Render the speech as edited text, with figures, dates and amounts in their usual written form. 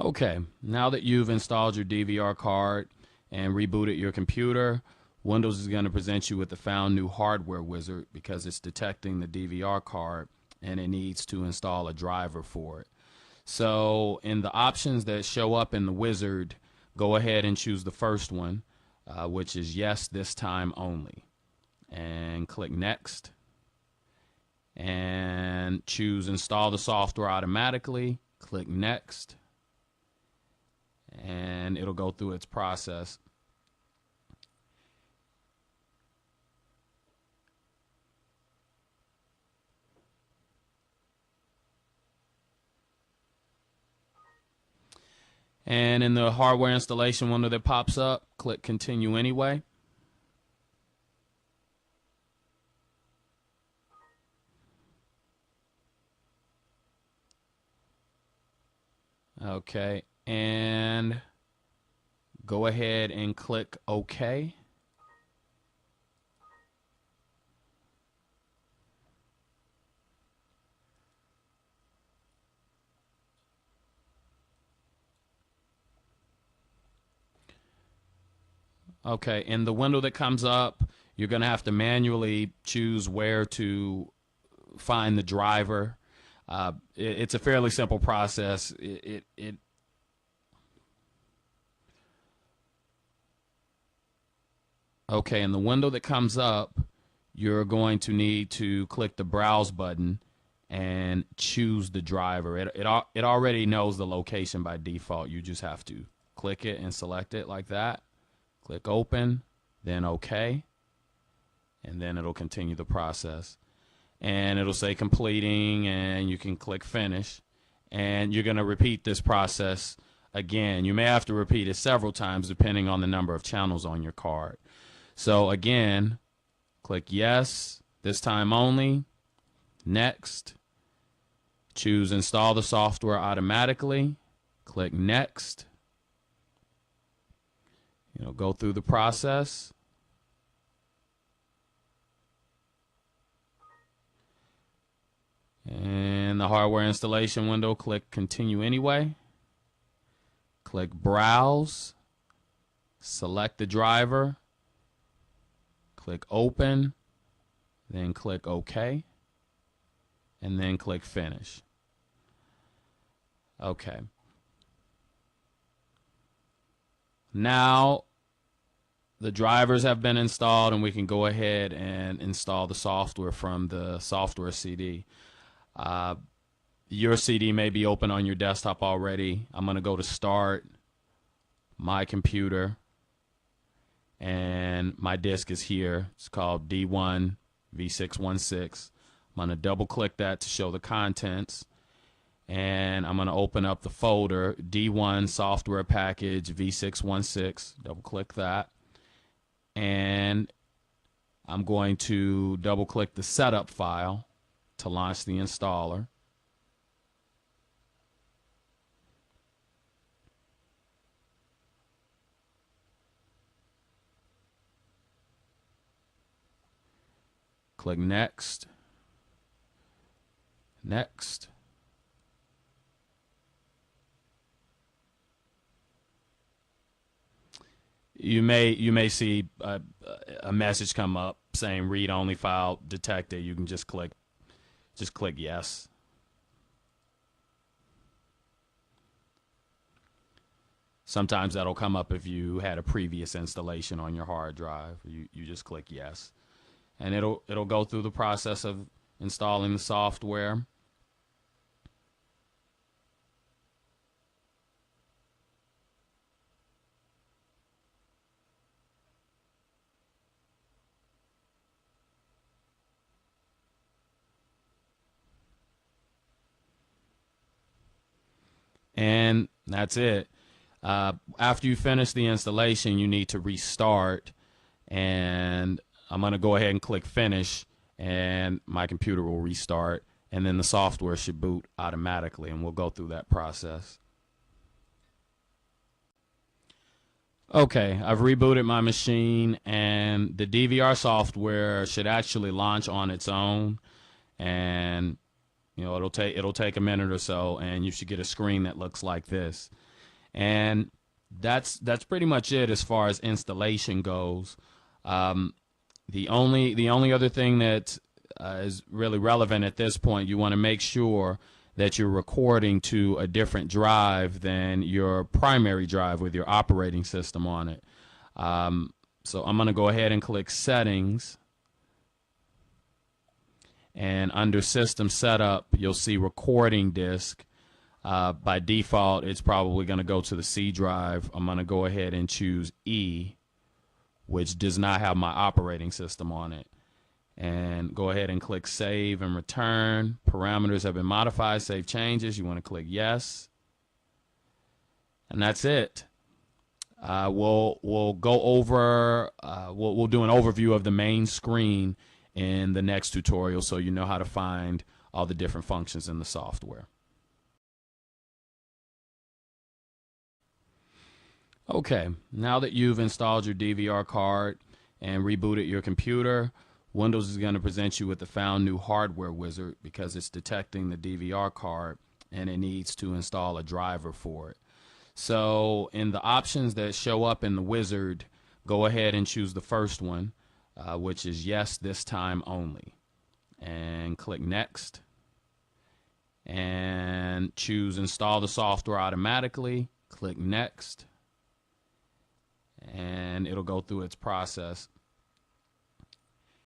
Okay, now that you've installed your DVR card and rebooted your computer, Windows is going to present you with the Found New Hardware wizard because it's detecting the DVR card and it needs to install a driver for it. So in the options that show up in the wizard, go ahead and choose the first one, which is yes, this time only. And click next. And choose install the software automatically. Click next. And it'll go through its process. And in the hardware installation window that pops up, click continue anyway. Okay, and go ahead and click OK. Okay, in the window that comes up, you're going to have to manually choose where to find the driver. It's a fairly simple process. Okay, in the window that comes up, you're going to need to click the Browse button and choose the driver. It already knows the location by default. You just have to click it and select it like that. Click Open, then OK, and then it'll continue the process. And it'll say completing, and you can click Finish. And you're going to repeat this process again. You may have to repeat it several times depending on the number of channels on your card. So again, click Yes, this time only, Next, choose Install the software automatically, click Next. Go through the process. In the hardware installation window, click Continue Anyway. Click Browse. Select the driver. Click Open. Then click OK. And then click Finish. Okay. Now the drivers have been installed and we can go ahead and install the software from the software CD. Your CD may be open on your desktop already. I'm going to go to Start, My Computer, and my disk is here. It's called D1 V616. I'm going to double click that to show the contents. And I'm going to open up the folder D1 Software Package V616. Double click that. And I'm going to double click the setup file to launch the installer. Click Next. Next. You may see a message come up saying read only file detected. You can just click yes. Sometimes that'll come up if you had a previous installation on your hard drive. You just click yes, and it'll go through the process of installing the software. And that's it. After you finish the installation, you need to restart. And I'm going to go ahead and click Finish, and my computer will restart. And then the software should boot automatically, and we'll go through that process. Okay, I've rebooted my machine, and the DVR software should actually launch on its own. And it'll take a minute or so, and you should get a screen that looks like this. And that's pretty much it as far as installation goes. The only other thing that is really relevant at this point, you want to make sure that you're recording to a different drive than your primary drive with your operating system on it. So I'm going to go ahead and click Settings. And under System Setup, you'll see Recording Disk. By default, it's probably going to go to the C drive. I'm going to go ahead and choose E, which does not have my operating system on it. And go ahead and click Save and Return. Parameters have been modified. Save changes. You want to click Yes. And that's it. We'll go over. We'll do an overview of the main screen in the next tutorial, so you know how to find all the different functions in the software. Okay, now that you've installed your DVR card and rebooted your computer, Windows is going to present you with the Found New Hardware wizard because it's detecting the DVR card and it needs to install a driver for it. So in the options that show up in the wizard, go ahead and choose the first one, which is Yes, this time only. And click Next. And choose Install the software automatically. Click Next. And it'll go through its process.